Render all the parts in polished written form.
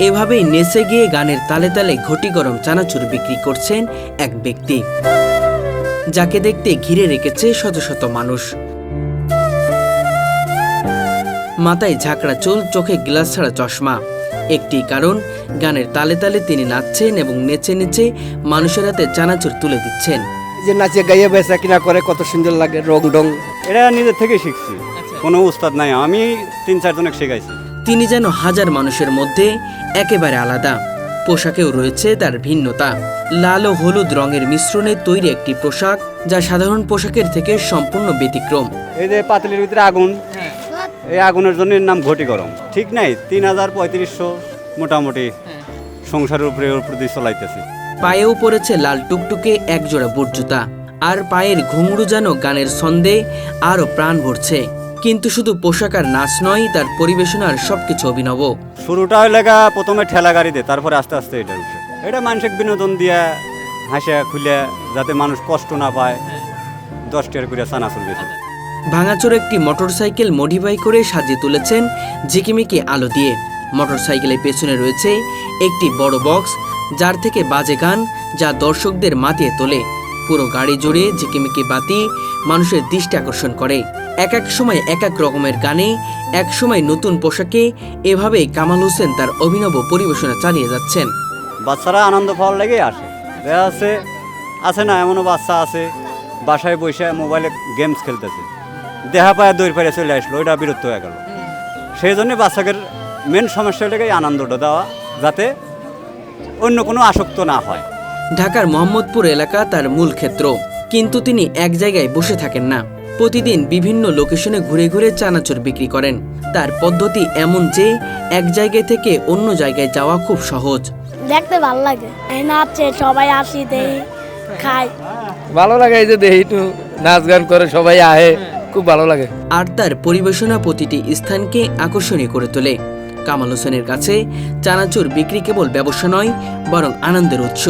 এভাবেই নেচে গিয়ে গানের তালে তালে ঘটি গরম চানাচুর বিক্রি করছেন এক ব্যক্তি, যাকে দেখতে ঘিরে রেখেছে শত শত মানুষ। মাথায় ঝাঁকড়া চুল, চোখে গ্লাস ছাড়া চশমা। একটি কারণ, গানের তালে তালে তিনি নাচছেন এবং নেচে নেচে মানুষের হাতে চানাচুর তুলে দিচ্ছেন। যে নাচে গাইয়ে বেচা কিনা করে কত সুন্দর লাগে, রং ডং। এটা নিজের থেকে শিখছি, কোনো উস্তাদ নাই, আমি 3-4 জনকে শেখাইছি। তিনি যেন হাজার মানুষের মধ্যে একেবারে আলাদা। পোশাকেও রয়েছে তার ভিন্নতা। লাল ও হলুদ রঙের মিশ্রণে তৈরি একটি পোশাক, যা সাধারণ পোশাকের থেকে সম্পূর্ণ ব্যতিক্রম। এই যে পাতিলের ভিতরে আগুন, এই আগুনের জন্য এর নাম ঘটি গরম। ঠিক নাই, 3000-3500 মোটামুটি সংসারের উপরে দিয়ে চলাইতেছি। পায়েও পড়েছে লাল টুকটুকে একজোড়া বুট জুতা, আর পায়ের ঘুঙরু যেন গানের ছন্দে আরও প্রাণ ভরছে। কিন্তু শুধু পোশাক আর নাচ নয়, তার পরিবেশনার সবকিছু অভিনব। শুরুটা হয়ে লেগা প্রথমে ঠেলা গাড়িতে, তারপরে আস্তে আস্তে এটা উঠে। এটা মানসিক বিনোদন দিয়া হাসিয়া খুলে, যাতে মানুষ কষ্ট না পায়। 10 টাকা করে চানাচুর বেশি। ভাঙাচোর একটি মোটরসাইকেল মডিফাই করে সাজিয়ে তুলেছেন ঝিকিমিকি আলো দিয়ে। মোটরসাইকেলের পেছনে রয়েছে একটি বড় বক্স, যার থেকে বাজে গান, যা দর্শকদের মাতিয়ে তোলে। পুরো গাড়ি জুড়ে ঝিকিমিকি বাতি মানুষের দৃষ্টি আকর্ষণ করে। এক এক সময় এক এক রকমের গানে, এক সময় নতুন পোশাকে, এভাবেই কামাল হোসেন তার অভিনব পরিবেশনা চালিয়ে যাচ্ছেন। বাচ্চারা আনন্দ পাওয়ার লেগেই আসে। দেখা যাচ্ছে আছে না, এমনও বাচ্চা আছে বাসায় বসে মোবাইলে গেমস খেলতেছে, দেখা পায় দৌড় পেরে চলে আসলো, ওইটা বিরক্ত হয়ে গেল। সেই জন্য বাচ্চাদের মেন সমস্যা লেগেই আনন্দটা দেওয়া, যাতে অন্য কোনো আসক্ত না হয়। ঢাকার মোহাম্মদপুর এলাকা তার মূল ক্ষেত্র, কিন্তু তিনি এক জায়গায় বসে থাকেন না। প্রতিদিন বিভিন্ন লোকেশনে ঘুরে ঘুরে চানাচুর বিক্রি করেন। তার পদ্ধতি এমন যে এক জায়গায় থেকে অন্য জায়গায় যাওয়া খুব সহজ। দেখতে ভালো লাগে, নাচছে সবাই, আসি দেই খাই, ভালো লাগে। এই যে দেখি একটু নাচ গান করে সবাই আহে, খুব ভালো লাগে। আর তার পরিবেশনা প্রতিটি স্থানকে আকর্ষণীয় করে তোলে। কামাল হোসেনের কাছে চানাচুর বিক্রি কেবল ব্যবসা নয়, বরং আনন্দের উৎস।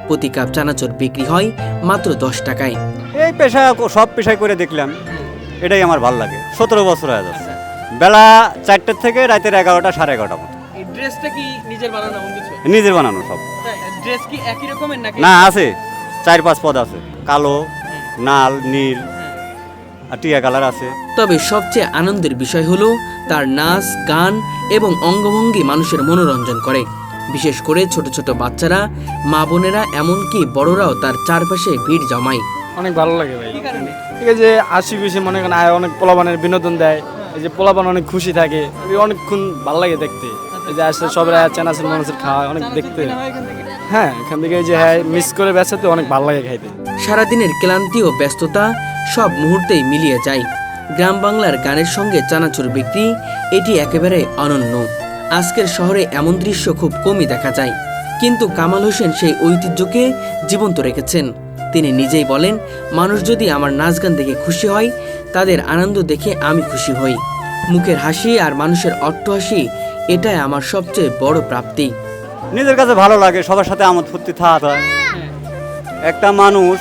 প্রতি কাপ চানাচুর বিক্রি হয় মাত্র 10 টাকায়। এই পেশা সব পেশায় করে দেখলাম, এটাই আমার ভালো লাগে। 17 বছর হয়ে যাচ্ছে। বেলা 4টার থেকে রাতের 11টা 11:30 মতো। ড্রেসটা কি নিজের বানানো? নিজের বানানো সব। ড্রেস কি একই রকমের নাকি? না, আছে 4-5 পদ আছে, কালো, লাল, নীল আর টিয়া কালার আছে। তবে সবচেয়ে আনন্দের বিষয় হলো তার নাচ, গান এবং অঙ্গভঙ্গি মানুষের মনোরঞ্জন করে। বিশেষ করে ছোট ছোট বাচ্চারা, মা বোনেরা, এমনকি বড়রাও তার চারপাশে ভিড় জমায়। অনেক ভালো লাগে ভাই। ঠিক আছে, আশি মনে করেন আয়, অনেক পোলাবানের বিনোদন দেয়। এই যে পোলাবান অনেক খুশি থাকে, অনেকক্ষণ ভালো লাগে দেখতে। এই যে আসলে সবাই চানাচুর মানুষের খাওয়া অনেক দেখতে। হ্যাঁ, এখান থেকে যে হ্যাঁ মিস করে বেচাতে অনেক ভালো লাগে খাইতে। সারাদিনের ক্লান্তি ও ব্যস্ততা সব মুহূর্তেই মিলিয়ে যায়। গ্রাম বাংলার গানের সঙ্গে চানাচুর বিক্রি, এটি একেবারে অনন্য। আজকের শহরে এমন দৃশ্য খুব কমই দেখা যায়, কিন্তু কামাল হোসেন সেই ঐতিহ্যকে জীবন্ত রেখেছেন। তিনি নিজেই বলেন, মানুষ যদি আমার নাচ গান দেখে খুশি হয়, তাদের আনন্দ দেখে আমি খুশি হই। মুখের হাসি আর মানুষের অট্টহাসি, এটাই আমার সবচেয়ে বড় প্রাপ্তি। নিজের কাছে ভালো লাগে, সবার সাথে আমোদ ফুর্তি থাকা হয়। একটা মানুষ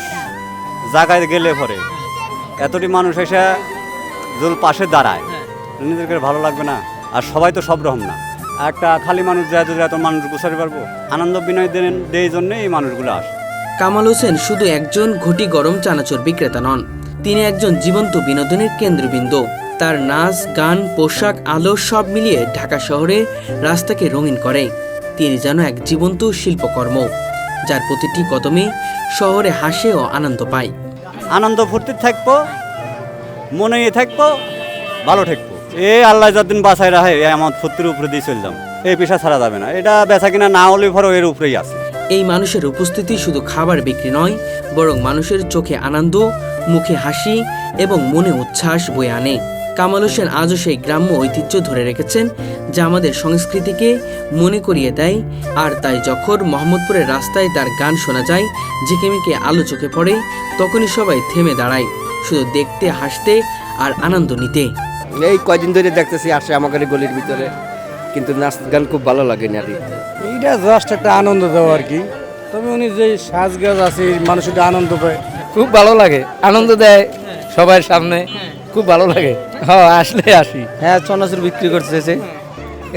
জায়গায় গেলে পরে এতটি মানুষ এসে যদি পাশে দাঁড়ায়, নিজের কাছে ভালো লাগবে না? আর সবাই তো সব রকম না। একটা খালি মানুষ যায়, যদি এত মানুষ গুছাতে পারবো, আনন্দ বিনয় দেন, এই জন্যে এই মানুষগুলো আসে। কামাল হোসেন শুধু একজন ঘটি গরম চানাচুর বিক্রেতা নন, তিনি একজন জীবন্ত বিনোদনের কেন্দ্রবিন্দু। তার নাচ, গান, পোশাক, আলো সব মিলিয়ে ঢাকা শহরে রাস্তাকে রঙিন করে। তিনি যেন এক জীবন্ত শিল্পকর্ম, যার প্রতিটি কদমে শহরে হাসে ও আনন্দ পায়। আনন্দ ফুর্তি থাকবো, মনে থাকবো, ভালো থাকবো। আল্লাহ যতদিন বাঁচায় রাখে, আমার ফুর্তির উপরে দিয়ে চললাম। এই পেশা ছাড়া যাবে না। এটা বেচা কিনা না হলে পরও এর উপরেই আছে। এই মানুষের উপস্থিতি শুধু খাবার বিক্রি নয়, বরং মানুষের চোখে আনন্দ, মুখে হাসি এবং মনে উচ্ছ্বাস বয়ে আনে। কামাল হোসেন আজও সেই গ্রাম্য ঐতিহ্য ধরে রেখেছেন, যা আমাদের সংস্কৃতিকে মনে করিয়ে দেয়। আর তাই যখন মোহাম্মদপুরের রাস্তায় তার গান শোনা যায়, ঝিকিমিকি আলো চোখে পড়ে, তখনই সবাই থেমে দাঁড়ায়, শুধু দেখতে, হাসতে আর আনন্দ নিতে। এই কয়দিন ধরে দেখতেছি আসে আমাদের গলির ভিতরে, কিন্তু নাচ গান খুব ভালো লাগে না। এইটা জাস্ট একটা আনন্দ দেওয়া আর কি। তবে উনি যে সাজগাজ আছে, মানুষটা আনন্দ পায়, খুব ভালো লাগে, আনন্দ দেয় সবার সামনে, খুব ভালো লাগে। হ্যাঁ, আসলে আসি। হ্যাঁ, চানাচুর বিক্রি করতেছে,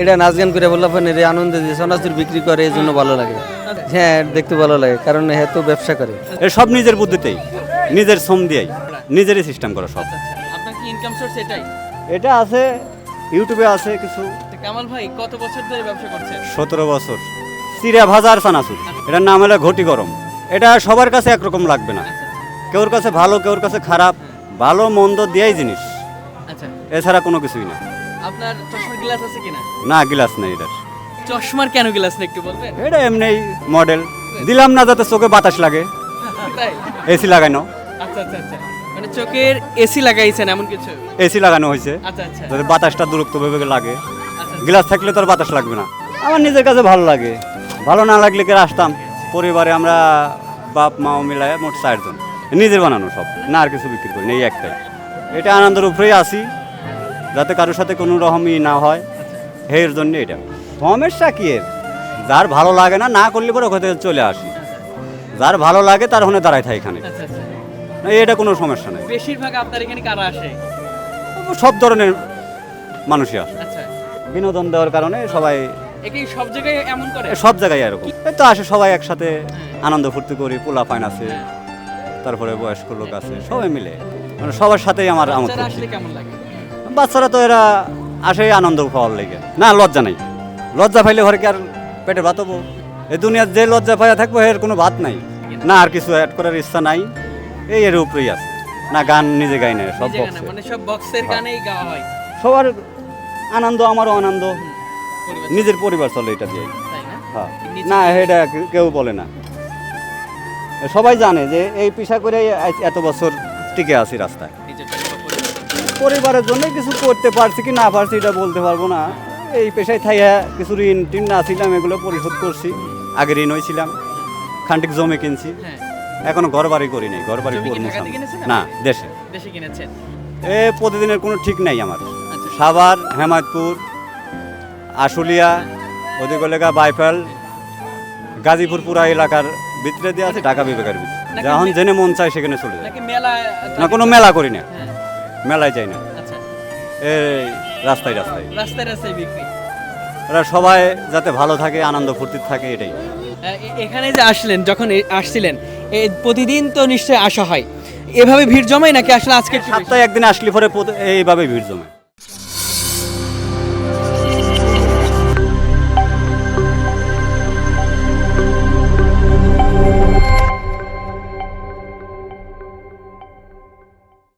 এটা নাচ গান করে বললাম আনন্দ দিয়ে চানাচুর বিক্রি করে এই জন্য ভালো লাগে। হ্যাঁ দেখতে ভালো লাগে, কারণ হ্যাঁ তো ব্যবসা করে। এ সব নিজের বুদ্ধিতেই, নিজের শ্রম দিয়েই, নিজেরই সিস্টেম করা সব। আপনার কি ইনকাম সোর্স এটাই? এটা আছে, ইউটিউবে আছে কিছু। তো কামাল ভাই কত বছর ধরে ব্যবসা করছেন? 17 বছর। চিরা ভাজার চানাচুর, এটার নাম হলো ঘটি গরম। এটা সবার কাছে একরকম লাগবে না, কেউর কাছে ভালো, কেউর কাছে খারাপ। ভালো মন্দ দিয়েই জিনিস, আচ্ছা, এছাড়া কোনো কিছুই না। আপনার চশমার গ্লাস আছে কিনা? না, গ্লাস নেই এটার। চশমার কেন গ্লাস নেই একটু বলবেন? এটা এমনি মডেল দিলাম না, যাতে চোখে বাতাস লাগে, তাই? এসি লাগানো। আচ্ছা আচ্ছা আচ্ছা, মানে চোখের এসি লাগাইছেন এমন কিছু? এসি লাগানো হয়েছে আচ্ছা আচ্ছা যাতে বাতাসটা দূরত্বভাবে লাগে। আচ্ছা। গ্লাস থাকলে তো আর বাতাস লাগবে না। আমার নিজের কাছে ভালো লাগে, ভালো না লাগলে কে আসতাম। পরিবারে আমরা বাপ মাও মিলায় মোট 4 জন, নিজের বানানো সব, না আর কিছু বিক্রি করি না, এই একটাই। এটা আনন্দের উপরেই আসি, যাতে কারোর সাথে কোনো রকমই না হয়, এর জন্য এটা। সমস্যা কি এর? যার ভালো লাগে না, না করলে পরে ওখান থেকে চলে আসি। যার ভালো লাগে তার হনে দাঁড়ায় থাকে এখানে, আচ্ছা আচ্ছা। না, এটা কোনো সমস্যা নেই। বেশিরভাগ আপনার এখানে কারা আসে? সব ধরনের মানুষই আসে, আচ্ছা, বিনোদন দেওয়ার কারণে সবাই। একে সব জায়গায় এমন করে? সব জায়গায় এরকম, এই তো আসে সবাই একসাথে আনন্দ ফুর্তি করি। পোলা পাইন আছে, তারপরে বয়স্ক লোক আছে, সবাই মিলে, মানে সবার সাথেই আমার আমোদ বাচ্চারা ফুর্তি। আসলে কেমন লাগে? বাচ্চারা তো এরা আসে আনন্দ পাওয়ার লেগে, না লজ্জা নাই। লজ্জা পাইলে ঘরে কি আর পেটে ভাত হবো? এই দুনিয়ার যে লজ্জা পাইয়া থাকবো এর কোনো ভাত নাই, না আর কিছু অ্যাড করার ইচ্ছা নাই, এই এর উপরেই আছে। না গান নিজে গাই না, সব নিজে গানে, বক্সে। মানে সব বক্সের গানেই গাওয়া হয়। সবার আনন্দ, আমারও আনন্দ, পরিবার নিজের পরিবার চলে এটা দিয়ে। তাই না? হ্যাঁ, নিজে- না এটা কেউ বলে না, সবাই জানে যে এই পেশা করে এত বছর টিকে আছি রাস্তায়। নিজের পরিবার। পরিবারের জন্য কিছু করতে পারছি কি না পারছি এটা বলতে পারবো না। এই পেশায় থাইয়া কিছু ঋণ টিন না ছিলাম, এগুলো পরিশোধ করছি। আগে ঋণ হয়েছিলাম, খান্টিক জমি কিনছি, হ্যাঁ, এখনো ঘর বাড়ি করি নাই। ঘর বাড়ি জমি কি করবো ঢাকাতে সামনে। কিনেছেন না, আপনি? দেশে। দেশে কিনেছেন? প্রতিদিনের কোনো ঠিক নাই আমার। আচ্ছা। সাভার, হেমায়তপুর, আশুলিয়া, ওদিকে লেগা বাইফেল, গাজীপুর পুরা এলাকার ভিতরে দিয়ে আছে, ঢাকা বিভাগের ভিতরে। নাকি যখন জেনে মন চায় সেখানে চলে যায়। নাকি মেলা? না, কোনো মেলা করি না, হ্যাঁ, মেলায় যাই না, আচ্ছা। এই রাস্তায় রাস্তায়। রাস্তায় রাস্তায় বিক্রি। ওরা সবাই যাতে ভালো থাকে, আনন্দ ফুর্তি থাকে, এটাই। এখানে যে আসলেন, যখন আসছিলেন, প্রতিদিন তো নিশ্চয়ই আসা হয়, এভাবে ভিড় জমায় নাকি আসলে আজকে একটু বেশি? সপ্তাহে একদিন আসলে পরে এইভাবে ভিড় জমে।